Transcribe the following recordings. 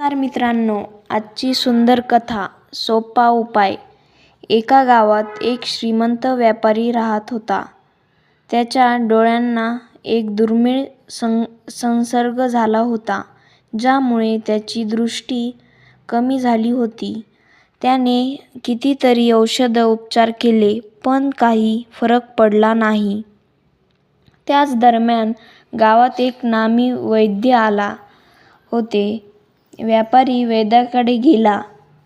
नमस्कार मित्रांनो, आजची सुंदर कथा सोपा उपाय. एका गावात एक श्रीमंत व्यापारी राहत होता. त्याच्या डोळ्यांना एक दुर्मिळ संसर्ग झाला होता, ज्यामुळे त्याची दृष्टी कमी झाली होती. त्याने कितीतरी औषध उपचार केले, पण काही फरक पडला नाही. त्याच दरम्यान गावात एक नामी वैद्य आला होते. व्यापारी वैद्याकडे गेला.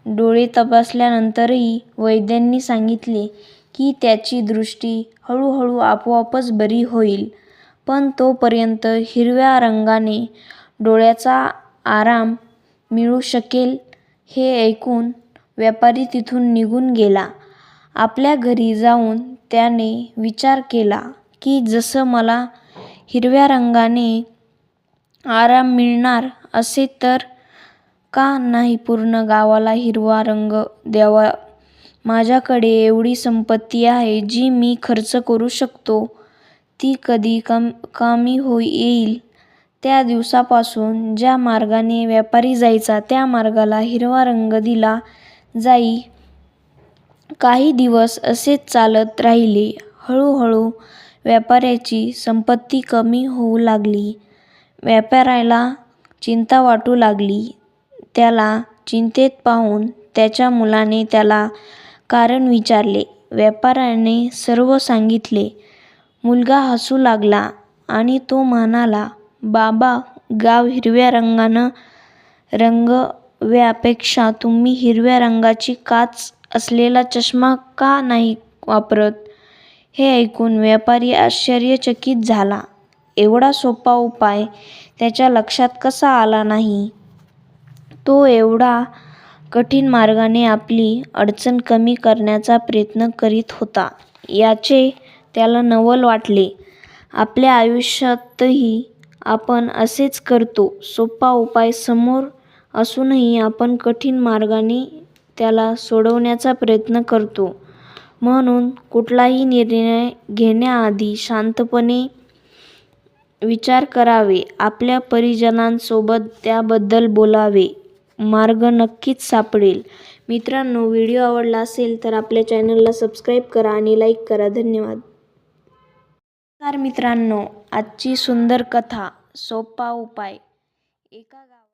डोळे तपासल्यानंतरही वैद्यांनी सांगितले की त्याची दृष्टी हळूहळू आपोआपच बरी होईल, पण तोपर्यंत हिरव्या रंगाने डोळ्याचा आराम मिळू शकेल. हे ऐकून व्यापारी तिथून निघून गेला. आपल्या घरी जाऊन त्याने विचार केला की जसं मला हिरव्या रंगाने आराम मिळणार असेल तर का नाही पूर्ण गावाला हिरवा रंग द्यावा. माझ्याकडे एवढी संपत्ती आहे जी मी खर्च करू शकतो, ती कधी कामी येईल. त्या दिवसापासून ज्या मार्गाने व्यापारी जायचा त्या मार्गाला हिरवा रंग दिला जाई. काही दिवस असेच चालत राहिले. हळूहळू व्यापाऱ्याची संपत्ती कमी होऊ लागली. व्यापाऱ्याला चिंता वाटू लागली. त्याला चिंतेत पाहून त्याच्या मुलाने त्याला कारण विचारले. व्यापाऱ्याने सर्व सांगितले. मुलगा हसू लागला आणि तो म्हणाला, बाबा, गाव हिरव्या रंगानं रंगवण्यापेक्षा तुम्ही हिरव्या रंगाची काच असलेला चष्मा का नाही वापरत. हे ऐकून व्यापारी आश्चर्यचकित झाला. एवढा सोपा उपाय त्याच्या लक्षात कसा आला नाही. तो एवढा कठीण मार्गाने आपली अडचण कमी करण्याचा प्रयत्न करीत होता, याचे त्याला नवल वाटले. आपल्या आयुष्यातही आपण असेच करतो. सोपा उपाय समोर असूनही आपण कठीण मार्गाने त्याला सोडवण्याचा प्रयत्न करतो. म्हणून कुठलाही निर्णय घेण्याआधी शांतपणे विचार करावे. आपल्या परिजनांसोबत त्याबद्दल बोलावे. मार्ग नक्कीच सापडेल. मित्रांनो, व्हिडिओ आवडला असेल तर आपल्या चॅनलला सबस्क्राईब करा आणि लाईक करा. धन्यवाद. नमस्कार मित्रांनो, आजची सुंदर कथा सोपा उपाय. एका गावात